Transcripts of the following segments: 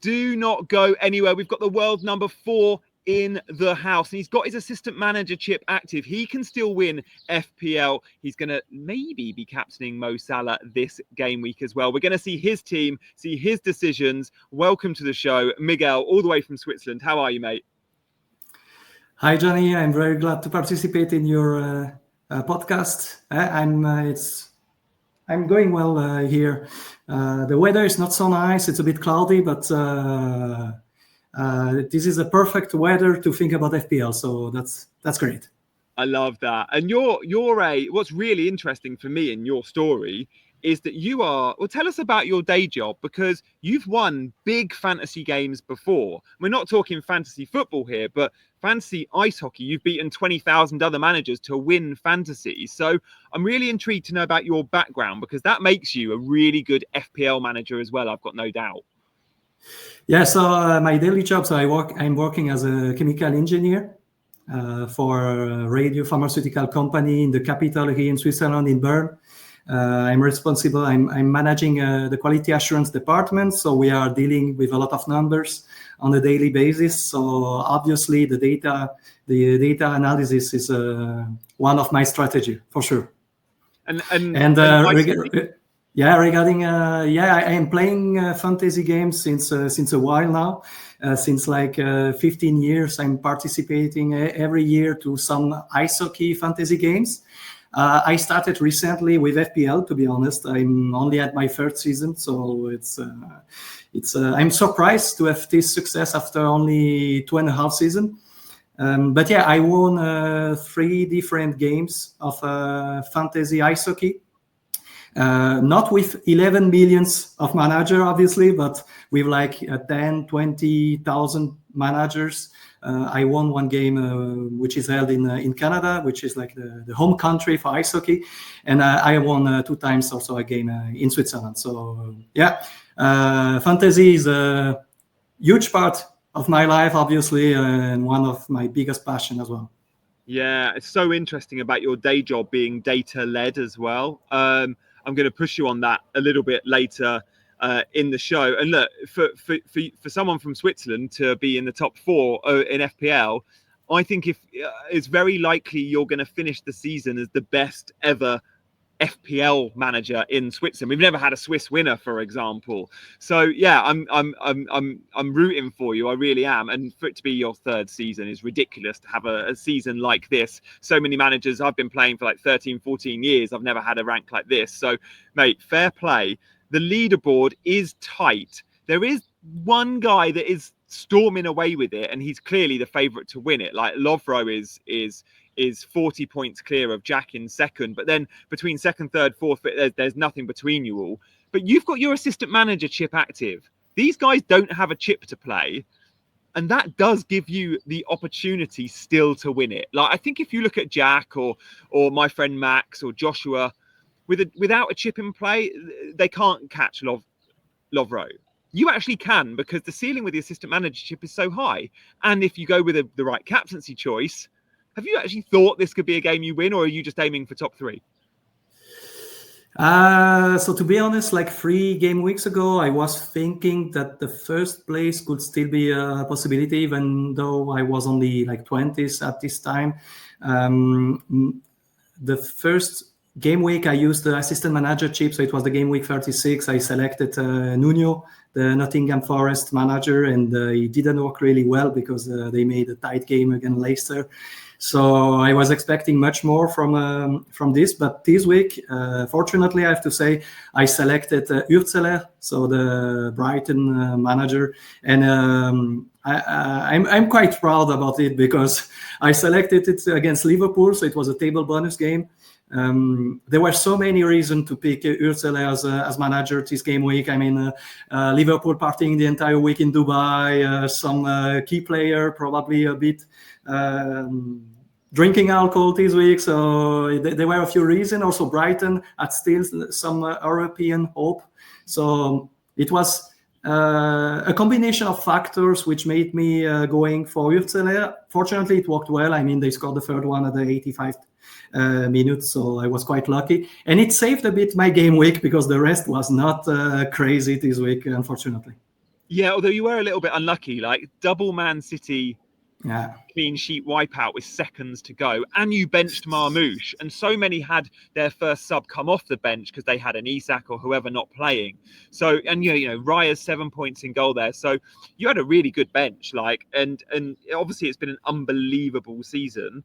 Do not go anywhere. We've got the world number 4 in the house, and he's got his assistant manager chip active. He can still win FPL. He's going to maybe be captaining Mo Salah this game week as well. We're going to see his team, see his decisions. Welcome to the show, Miguel, all the way from Switzerland. How are you, mate? Hi, Johnny. I'm very glad to participate in your podcast. I'm going well here. The weather is not so nice. It's a bit cloudy, but this is a perfect weather to think about FPL. So that's great. I love that. And what's really interesting for me in your story is that tell us about your day job, because you've won big fantasy games before. We're not talking fantasy football here, but fantasy ice hockey. You've beaten 20,000 other managers to win fantasy. So I'm really intrigued to know about your background, because that makes you a really good FPL manager as well, I've got no doubt. Yeah, so my daily job, I'm working as a chemical engineer for a radio-pharmaceutical company in the capital here in Switzerland, in Bern. I'm responsible. I'm managing the quality assurance department, so we are dealing with a lot of numbers on a daily basis. So obviously, the data analysis is one of my strategy for sure. Regarding I am playing fantasy games since a while now. Since 15 years, I'm participating every year to some ice hockey fantasy games. I started recently with FPL. To be honest, I'm only at my third season, so I'm surprised to have this success after only 2.5 seasons. But yeah, I won 3 different games of fantasy ice hockey. Not with 11 millions of manager, obviously, but with 10-20,000 managers. I won one game which is held in Canada, which is the home country for ice hockey, and I won 2 times also a game in Switzerland. So fantasy is a huge part of my life, obviously, and one of my biggest passion as well. Yeah, it's so interesting about your day job being data-led as well. I'm going to push you on that a little bit later in the show. And look, for someone from Switzerland to be in the top 4 in FPL, I think it's very likely you're going to finish the season as the best ever FPL manager in Switzerland. We've never had a Swiss winner, for example. So yeah, I'm rooting for you. I really am. And for it to be your 3rd season is ridiculous, to have a season like this. So many managers, I've been playing for 13, 14 years. I've never had a rank like this. So mate, fair play. The leaderboard is tight. There is one guy that is storming away with it, and he's clearly the favourite to win it. Lovro is 40 points clear of Jack in second, but then between second, third, fourth, there's nothing between you all. But you've got your assistant manager chip active. These guys don't have a chip to play, and that does give you the opportunity still to win it. I think if you look at Jack or my friend Max or Joshua, without a chip in play, they can't catch Lovro. You actually can, because the ceiling with the assistant manager chip is so high. And if you go with the right captaincy choice, have you actually thought this could be a game you win, or are you just aiming for top 3? So to be honest, 3 game weeks ago, I was thinking that the first place could still be a possibility, even though I was only 20s at this time. The first game week, I used the assistant manager chip, so it was the game week 36. I selected Nuno, the Nottingham Forest manager, and it didn't work really well because they made a tight game against Leicester. So I was expecting much more from this, but this week, fortunately, I have to say, I selected Urzeler, so the Brighton manager, and I'm quite proud about it because I selected it against Liverpool, so it was a table bonus game. There were so many reasons to pick Urzeler as manager this game week. I mean, Liverpool partying the entire week in Dubai, some key player probably a bit drinking alcohol this week. So there were a few reasons. Also, Brighton had still some European hope. So it was a combination of factors which made me going for Urzeler. Fortunately, it worked well. I mean, they scored the third one at the 85th minutes, so I was quite lucky. And it saved a bit my game week because the rest was not crazy this week, unfortunately. Yeah, although you were a little bit unlucky, like double Man City Yeah. clean sheet wipeout with seconds to go, and you benched Marmoush, and so many had their first sub come off the bench because they had an Isak or whoever not playing. So, and Raya's 7 points in goal there, so you had a really good bench, like, and obviously it's been an unbelievable season.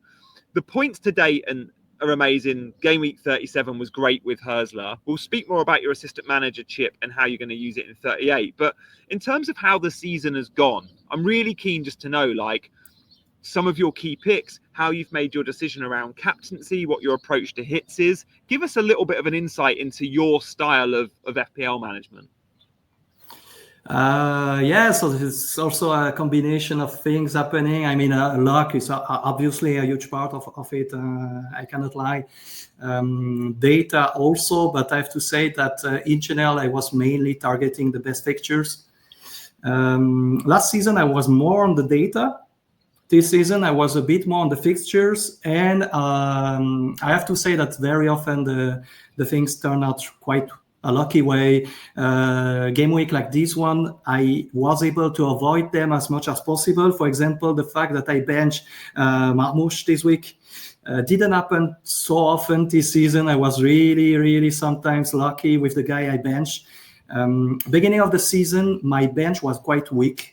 The points to date are amazing. Game week 37 was great with Hersler. We'll speak more about your assistant manager chip and how you're going to use it in 38. But in terms of how the season has gone, I'm really keen just to know, like, some of your key picks, how you've made your decision around captaincy, what your approach to hits is. Give us a little bit of an insight into your style of FPL management. So it's also a combination of things happening. I mean, luck is obviously a huge part of it. I cannot lie. Data also, but I have to say that in general, I was mainly targeting the best fixtures. Last season, I was more on the data. This season, I was a bit more on the fixtures, and I have to say that very often the things turn out quite a lucky way. Game week like this one, I was able to avoid them as much as possible. For example, the fact that I benched Marmoush this week didn't happen so often this season. I was really, really sometimes lucky with the guy I benched. Beginning of the season, my bench was quite weak.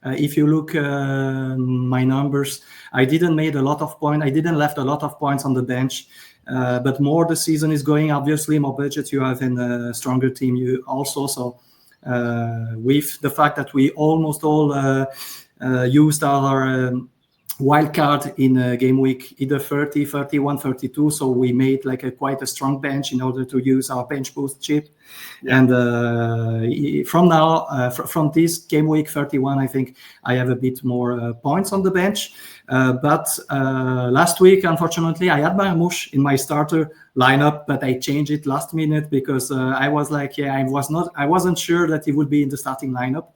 If you look my numbers, I didn't made a lot of points. I didn't left a lot of points on the bench. But more the season is going, obviously, more budget you have in a stronger team. You also, so with the fact that we almost all used our wild card in game week, either 30, 31, 32. So we made like quite a strong bench in order to use our bench boost chip. Yeah. And from this game week 31, I think I have a bit more points on the bench. But last week, unfortunately, I had Marmoush in my starter lineup, but I changed it last minute because I was like, I wasn't sure that he would be in the starting lineup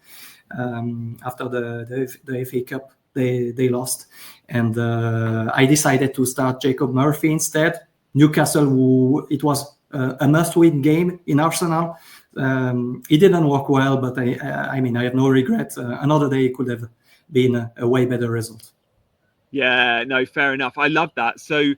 after the FA Cup. They lost, and I decided to start Jacob Murphy instead. Newcastle, it was a must-win game in Arsenal. It didn't work well, but I mean, I have no regret. Another day could have been a way better result. Yeah, no, fair enough. I love that. So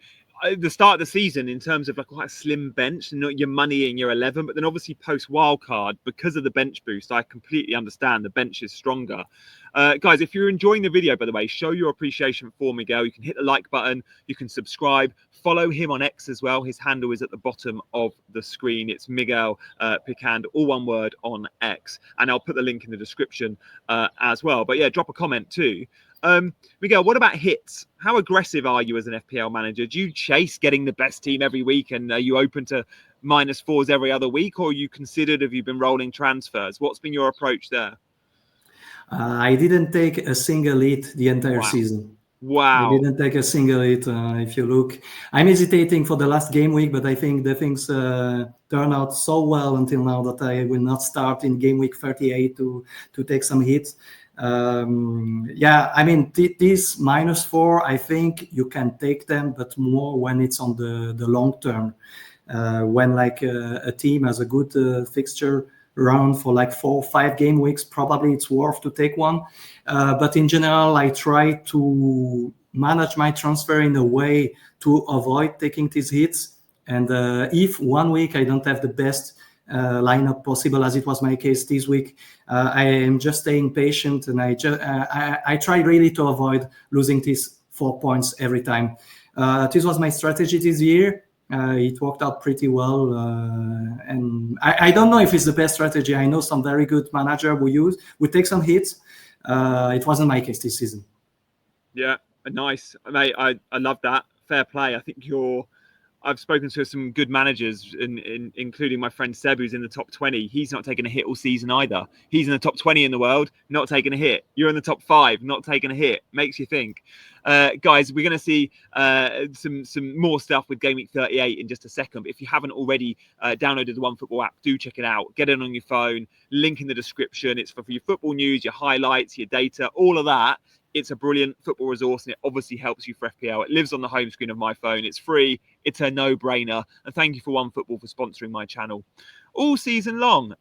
the start of the season, in terms of like quite a slim bench, and not your money in your 11, but then obviously post wildcard, because of the bench boost, I completely understand the bench is stronger. Guys, if you're enjoying the video, by the way, show your appreciation for Miguel. You can hit the like button, you can subscribe, follow him on X as well. His handle is at the bottom of the screen. It's Miguel Picand, all one word, on X. And I'll put the link in the description as well. But yeah, drop a comment too. Miguel, what about hits? How aggressive are you as an FPL manager? Do you chase getting the best team every week, and are you open to -4s every other week, or have you been rolling transfers? What's been your approach there? I didn't take a single hit the entire season. Wow. I didn't take a single hit. If you look, I'm hesitating for the last game week, but I think the things turn out so well until now that I will not start in game week 38 to take some hits. I mean, these -4, I think you can take them, but more when it's on the long term. When like a team has a good fixture round for like 4 or 5 game weeks, probably it's worth to take one. But in general, I try to manage my transfer in a way to avoid taking these hits. And if one week I don't have the best lineup possible, as it was my case this week, I am just staying patient, and I try really to avoid losing these 4 points every time. This was my strategy this year. It worked out pretty well, and I don't know if it's the best strategy. I know some very good manager we take some hits. It wasn't my case this season. Yeah, nice, mate. I love that. Fair play. I think I've spoken to some good managers, including my friend Seb, who's in the top 20. He's not taking a hit all season either. He's in the top 20 in the world, not taking a hit. You're in the top 5, not taking a hit. Makes you think. Guys, we're going to see some more stuff with Game Week 38 in just a second. But if you haven't already downloaded the OneFootball app, do check it out. Get it on your phone. Link in the description. It's for your football news, your highlights, your data, all of that. It's a brilliant football resource, and it obviously helps you for FPL. It lives on the home screen of my phone. It's free. It's a no-brainer. And thank you for OneFootball for sponsoring my channel all season long.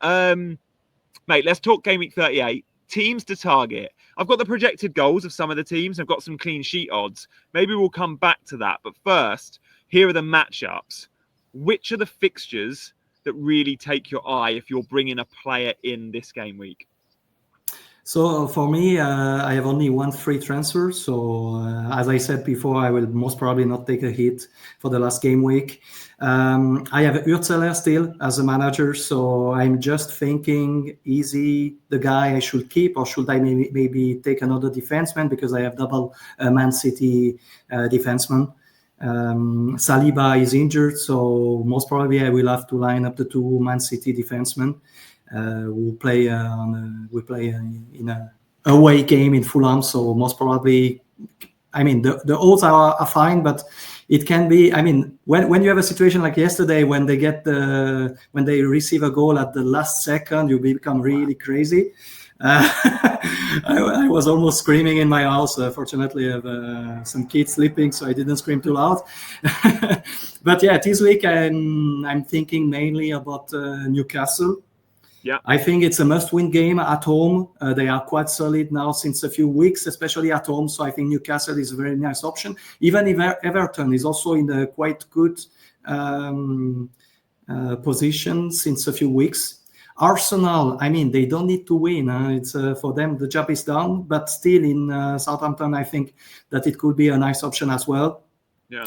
Mate, let's talk Game Week 38. teams to target. I've got the projected goals of some of the teams. I've got some clean sheet odds. Maybe we'll come back to that. But first, here are the matchups. Which are the fixtures that really take your eye if you're bringing a player in this game week? So for me, I have only one free transfer. So as I said before, I will most probably not take a hit for the last game week. I have Urzeler still as a manager. So I'm just thinking, is he the guy I should keep, or should I maybe take another defenseman, because I have double Man City defenseman. Saliba is injured, so most probably I will have to line up the two Man City defensemen. We play in a away game in Fulham, so most probably, I mean, the odds are fine, but it can be. I mean, when you have a situation like yesterday, when they receive a goal at the last second, you become really crazy. I was almost screaming in my house. Fortunately, I have some kids sleeping, so I didn't scream too loud. But yeah, this week I'm thinking mainly about Newcastle. Yeah, I think it's a must-win game at home. They are quite solid now since a few weeks, especially at home. So I think Newcastle is a very nice option. Even if Everton is also in a quite good position since a few weeks. Arsenal, I mean, they don't need to win. It's for them, the job is done. But still, in Southampton, I think that it could be a nice option as well. Yeah.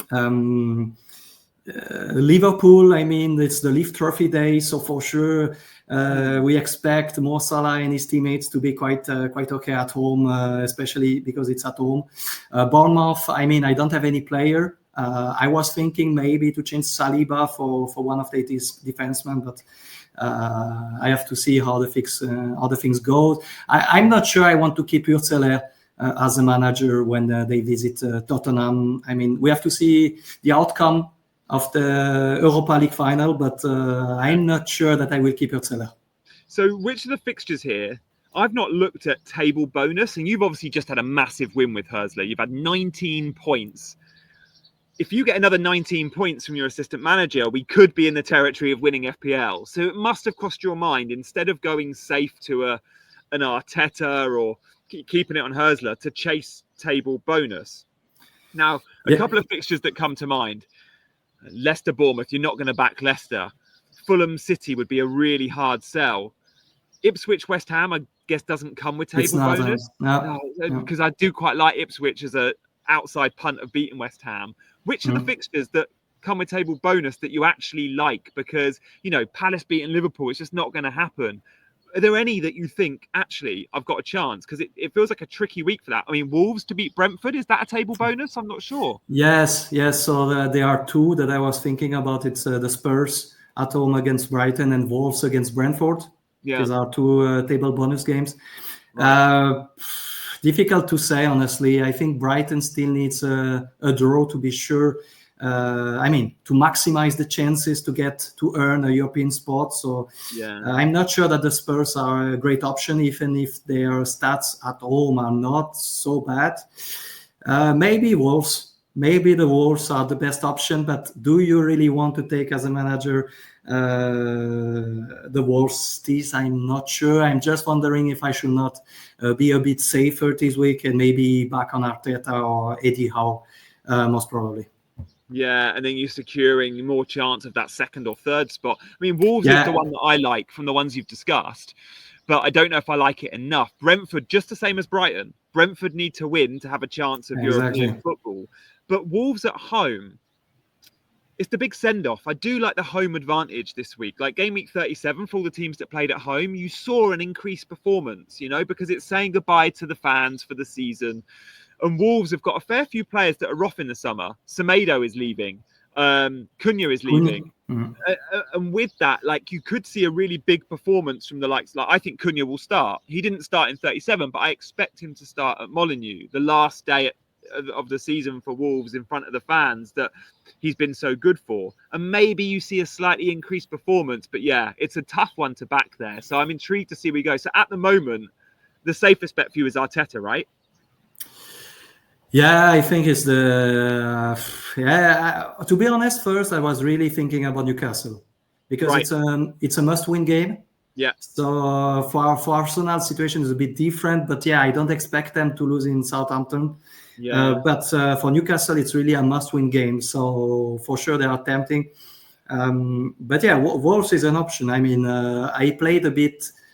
Liverpool, I mean, it's the Leaf Trophy day, so for sure we expect Mo Salah and his teammates to be quite okay at home, especially because it's at home. Bournemouth, I mean, I don't have any player. I was thinking maybe to change Saliba for one of the defensemen, but I have to see how the things go. I'm not sure I want to keep Urzeler as a manager when they visit Tottenham. I mean, we have to see the outcome of the Europa League final, but I'm not sure that I will keep Urzeler. So which of the fixtures here? I've not looked at table bonus, and you've obviously just had a massive win with Hursler. You've had 19 points. If you get another 19 points from your assistant manager, we could be in the territory of winning FPL. So it must have crossed your mind, instead of going safe to an Arteta or keeping it on Hursler, to chase table bonus. Now, a couple of fixtures that come to mind. Leicester, Bournemouth, you're not going to back Leicester. Fulham City would be a really hard sell. Ipswich, West Ham, I guess doesn't come with table bonus. No, because I do quite like Ipswich as a outside punt of beating West Ham. Which are the fixtures that come with table bonus that you actually like? Because, you know, Palace beating Liverpool, it's just not going to happen. Are there any that you think, actually, I've got a chance? Because it feels like a tricky week for that. I mean, Wolves to beat Brentford, is that a table bonus? I'm not sure. Yes. So there are two that I was thinking about. It's the Spurs at home against Brighton and Wolves against Brentford. Yeah. These are two table bonus games. Right. Difficult to say, honestly. I think Brighton still needs a draw to be sure. I mean, to maximize the chances to earn a European spot. So I'm not sure that the Spurs are a great option, even if their stats at home are not so bad. Maybe Wolves. Maybe the Wolves are the best option, but do you really want to take as a manager the Wolves? This I'm not sure. I'm just wondering if I should not be a bit safer this week and maybe back on Arteta or Eddie Howe, most probably. Yeah, and then you're securing more chance of that second or third spot. I mean, Wolves is the one that I like from the ones you've discussed, but I don't know if I like it enough. Brentford, just the same as Brighton. Brentford need to win to have a chance of European football. But Wolves at home, it's the big send-off. I do like the home advantage this week. Like game week 37, for all the teams that played at home, you saw an increased performance, you know, because it's saying goodbye to the fans for the season. And Wolves have got a fair few players that are off in the summer. Semedo is leaving. Cunha is leaving. And with that, like, you could see a really big performance from the likes. Like, I think Cunha will start. He didn't start in 37, but I expect him to start at Molineux, the last day of the season for Wolves in front of the fans that he's been so good for. And maybe you see a slightly increased performance. But yeah, it's a tough one to back there. So I'm intrigued to see where we go. So at the moment, the safest bet for you is Arteta, right? Yeah, I think it's the to be honest, first I was really thinking about Newcastle because it's a must-win game. Yeah. So for Arsenal, situation is a bit different, but yeah, I don't expect them to lose in Southampton. Yeah. But for Newcastle, it's really a must-win game. So for sure, they are tempting. But yeah, Wolves is an option. I mean, I played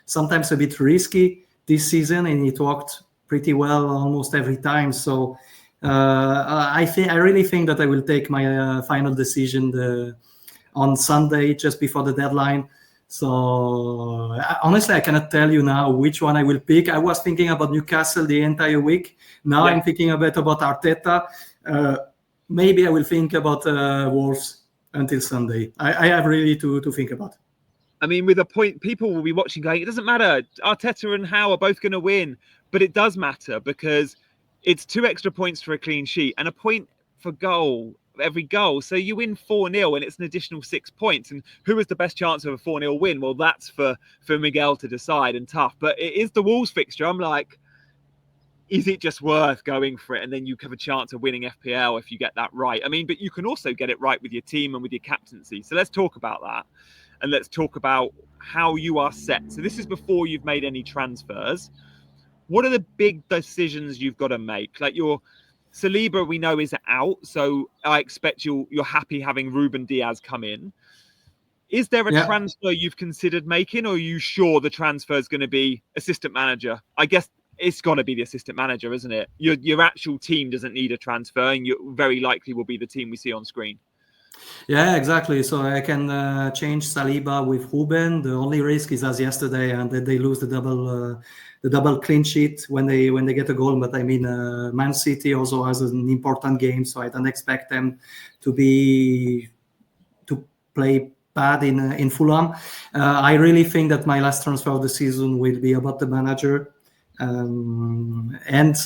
sometimes a bit risky this season, and it worked pretty well almost every time. So I really think that I will take my final decision on Sunday, just before the deadline. So honestly, I cannot tell you now which one I will pick. I was thinking about Newcastle the entire week. Now I'm thinking a bit about Arteta. Maybe I will think about Wolves until Sunday. I have really to think about. I mean, with a point, people will be watching going, it doesn't matter. Arteta and Howe are both going to win. But it does matter because it's 2 extra points for a clean sheet and a point for every goal. So you win 4-0 and it's an additional 6 points. And who has the best chance of a 4-0 win? Well, that's for Miguel to decide and tough. But it is the Wolves fixture. I'm like, is it just worth going for it? And then you have a chance of winning FPL if you get that right. I mean, but you can also get it right with your team and with your captaincy. So let's talk about that. And let's talk about how you are set. So this is before you've made any transfers. What are the big decisions you've got to make? Like your Saliba, we know, is out. So I expect you're happy having Ruben Diaz come in. Is there a transfer you've considered making, or are you sure the transfer is going to be assistant manager? I guess it's got to be the assistant manager, isn't it? Your actual team doesn't need a transfer, and you very likely will be the team we see on screen. Yeah, exactly. So I can change Saliba with Ruben. The only risk is as yesterday, and that they lose the double clean sheet when they get a goal. But I mean, Man City also has an important game, so I don't expect them to play bad in Fulham. I really think that my last transfer of the season will be about the manager. And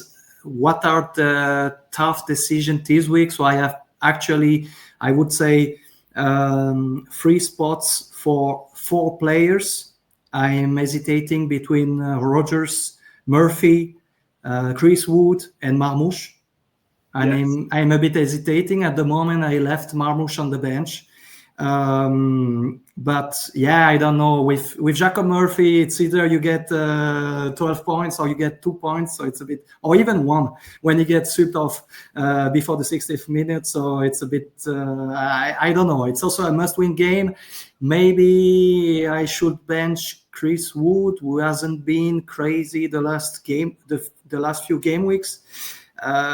what are the tough decisions this week? So I have actually, I would say, 3 spots for 4 players. I am hesitating between Rodgers, Murphy, Chris Wood, and Marmoush. I'm a bit hesitating at the moment. I left Marmoush on the bench. But yeah, I don't know. With Jacob Murphy, it's either you get 12 points or you get 2 points. So it's a bit, or even 1 when he gets swept off before the 60th minute. So it's a bit, I don't know. It's also a must-win game. Maybe I should bench Chris Wood, who hasn't been crazy the last few game weeks.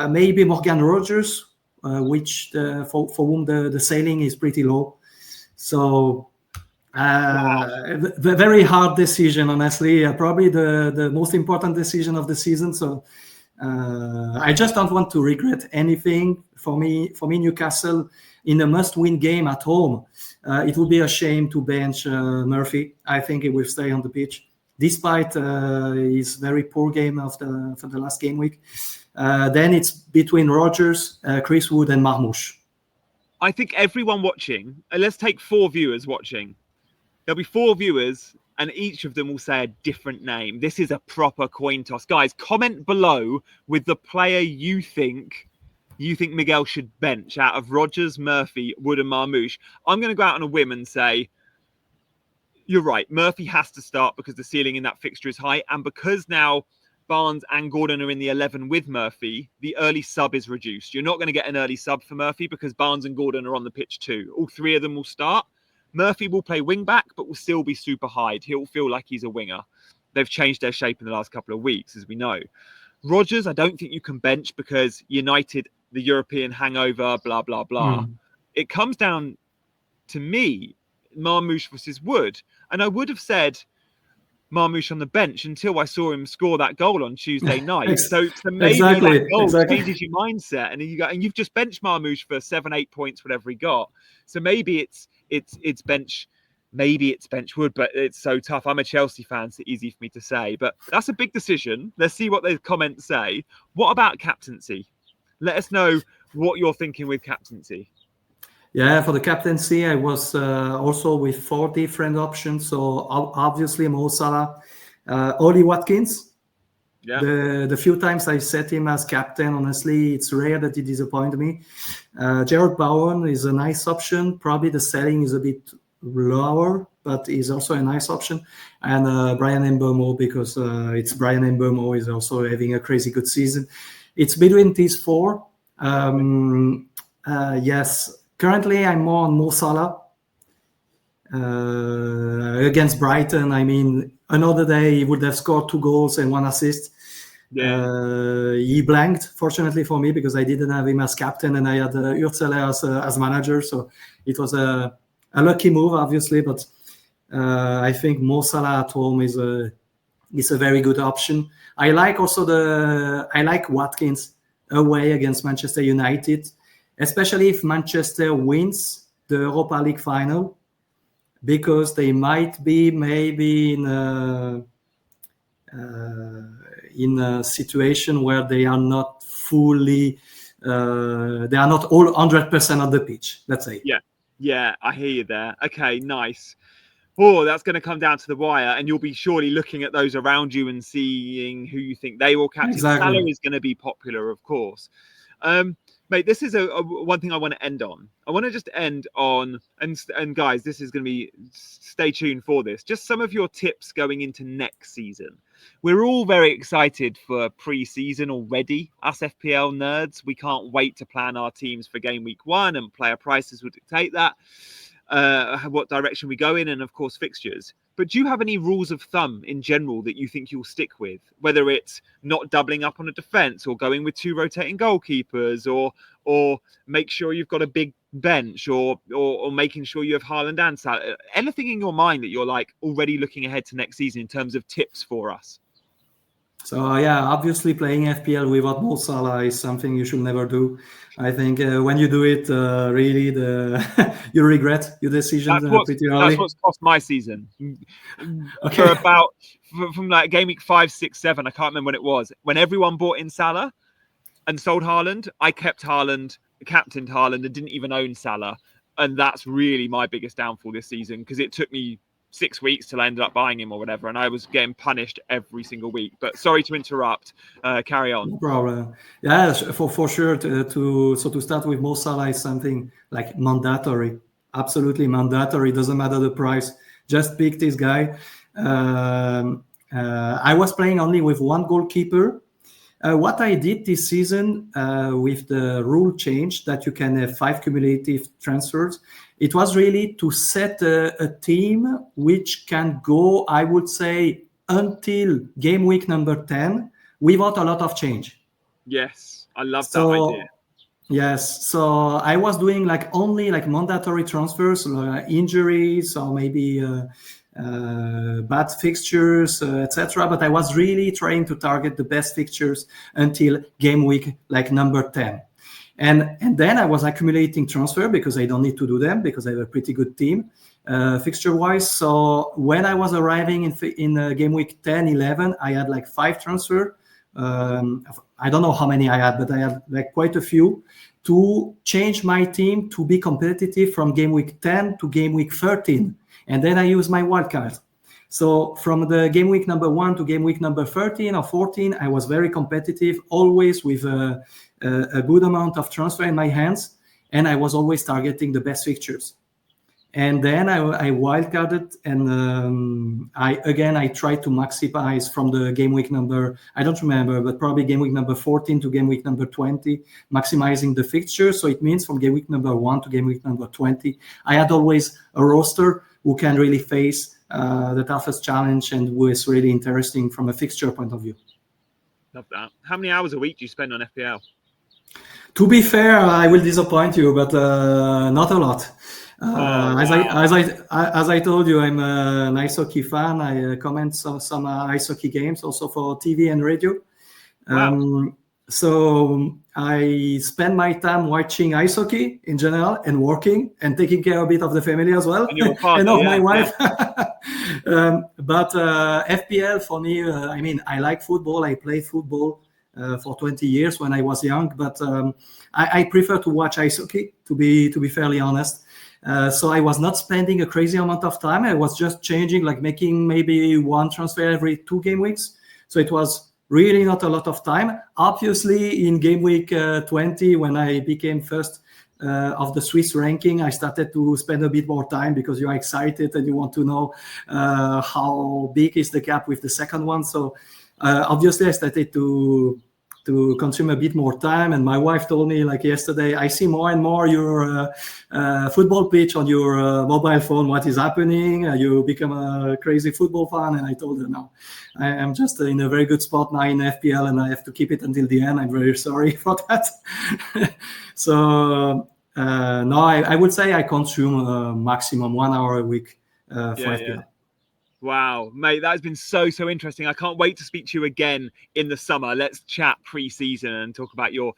Maybe Morgan Rodgers, which for whom the ceiling is pretty low. So very hard decision, honestly. Probably the most important decision of the season. So I just don't want to regret anything. For me, Newcastle in a must-win game at home, it would be a shame to bench Murphy. I think he will stay on the pitch, despite his very poor game for the last game week. Then it's between Rodgers, Chris Wood, and Marmoush. I think everyone watching, let's take 4 viewers watching. There'll be 4 viewers, and each of them will say a different name. This is a proper coin toss. Guys, comment below with the player you think Miguel should bench out of Rodgers, Murphy, Wood, and Marmoush. I'm going to go out on a whim and say, you're right. Murphy has to start because the ceiling in that fixture is high, and because now Barnes and Gordon are in the 11 with Murphy, the early sub is reduced. You're not going to get an early sub for Murphy because Barnes and Gordon are on the pitch too. All 3 of them will start. Murphy will play wing back, but will still be super high. He'll feel like he's a winger. They've changed their shape in the last couple of weeks, as we know. Rodgers, I don't think you can bench because United, the European hangover, blah, blah, blah. It comes down to me, Marmoush versus Wood. And I would have said Marmoush on the bench until I saw him score that goal on Tuesday night. So maybe that goal changes your mindset, and you've just benched Marmoush for 7-8 points, whatever he got. So maybe it's bench, maybe it's bench Wood, but it's so tough. I'm a Chelsea fan, so easy for me to say. But that's a big decision. Let's see what the comments say. What about captaincy? Let us know what you're thinking with captaincy. Yeah, for the captaincy, I was also with 4 different options. So obviously Mo Salah, Ollie Watkins. Yeah. The few times I set him as captain, honestly, it's rare that he disappointed me. Jared Bowen is a nice option. Probably the selling is a bit lower, but he's also a nice option. And Brian Mbeumo, because it's Brian Mbeumo is also having a crazy good season. It's between these four. Yes, currently I'm more on Mo Salah. Against Brighton, I mean, another day he would have scored 2 goals and 1 assist. Yeah. He blanked, fortunately for me, because I didn't have him as captain and I had Urtzele as manager. So it was a lucky move, obviously. But I think Mo Salah at home is a very good option. I like Watkins away against Manchester United, especially if Manchester wins the Europa League final, because they might be maybe in a situation where they are not fully, they are not all 100% on the pitch, let's say. Yeah, I hear you there. Okay, nice. Oh, that's going to come down to the wire, and you'll be surely looking at those around you and seeing who you think they will captain. Exactly. Salah is going to be popular, of course. Mate, this is a one thing I want to end on. I want to just end on, and guys, this is going to be, stay tuned for this, just some of your tips going into next season. We're all very excited for pre-season already, us FPL nerds. We can't wait to plan our teams for game week 1, and player prices will dictate that, what direction we go in, and of course fixtures. But do you have any rules of thumb in general that you think you'll stick with, whether it's not doubling up on a defense, or going with 2 rotating goalkeepers, or make sure you've got a big bench, or making sure you have Haaland and Salah? Anything in your mind that you're like already looking ahead to next season in terms of tips for us? So yeah, obviously playing FPL without Mo Salah is something you should never do. I think when you do it, really, you regret your decision pretty early. That's what's cost my season. Okay. From like game week 5, 6, 7, I can't remember when it was. When everyone bought in Salah and sold Haaland, I kept Haaland, captained Haaland, and didn't even own Salah. And that's really my biggest downfall this season, because it took me 6 weeks till I ended up buying him or whatever, and I was getting punished every single week. But sorry to interrupt. Carry on. No problem. Yeah, for sure. To start with Mo Salah is something like mandatory, absolutely mandatory. Doesn't matter the price. Just pick this guy. I was playing only with 1 goalkeeper. What I did this season with the rule change that you can have 5 cumulative transfers, it was really to set a team which can go, I would say, until game week number 10 without a lot of change. Yes, I love that idea. Yes, so I was doing only mandatory transfers, injuries, or maybe bad fixtures, etc. But I was really trying to target the best fixtures until game week number 10. And then I was accumulating transfer because I don't need to do them because I have a pretty good team fixture-wise. So when I was arriving in game week 10, 11, I had 5 transfer. I don't know how many I had, but I had quite a few to change my team to be competitive from game week 10 to game week 13. And then I use my wildcard. So from the game week number 1 to game week number 13 or 14, I was very competitive, always with a good amount of transfer in my hands. And I was always targeting the best fixtures. And then I wildcarded, and I tried to maximize from the game week number, I don't remember, but probably game week number 14 to game week number 20, maximizing the fixtures. So it means from game week number 1 to game week number 20, I had always a roster who can really face the toughest challenge and who is really interesting from a fixture point of view. Love that. How many hours a week do you spend on FPL? To be fair, I will disappoint you, but not a lot. As I told you, I'm an ice hockey fan. I comment some ice hockey games also for TV and radio. Wow. So I spend my time watching ice hockey in general and working and taking care a bit of the family as well. And you're a father, and of my wife. Yeah. But FPL for me, I mean, I like football. I played football for 20 years when I was young, but I prefer to watch ice hockey, to be fairly honest. So I was not spending a crazy amount of time. I was just changing, making maybe 1 transfer every 2 game weeks. So it was really not a lot of time. Obviously, in game week 20, when I became first of the Swiss ranking, I started to spend a bit more time because you are excited and you want to know how big is the gap with the second one. So obviously, I started to consume a bit more time, and my wife told me like yesterday, I see more and more your football pitch on your mobile phone. What is happening? You become a crazy football fan. And I told her, no, I am just in a very good spot now in FPL, and I have to keep it until the end. I'm very sorry for that. So no, I would say I consume maximum 1 hour a week for FPL. Yeah. Wow, mate, that has been so interesting. I can't wait to speak to you again in the summer. Let's chat pre-season and talk about your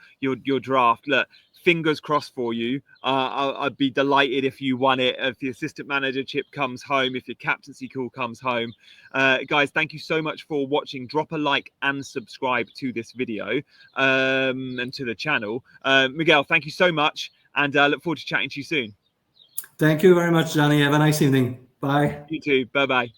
draft. Look, fingers crossed for you. I'd be delighted if you won it, if the assistant manager chip comes home, if your captaincy call comes home. Guys, thank you so much for watching. Drop a like and subscribe to this video and to the channel. Miguel, thank you so much, and look forward to chatting to you soon. Thank you very much, Johnny. Have a nice evening. Bye. You too. Bye-bye.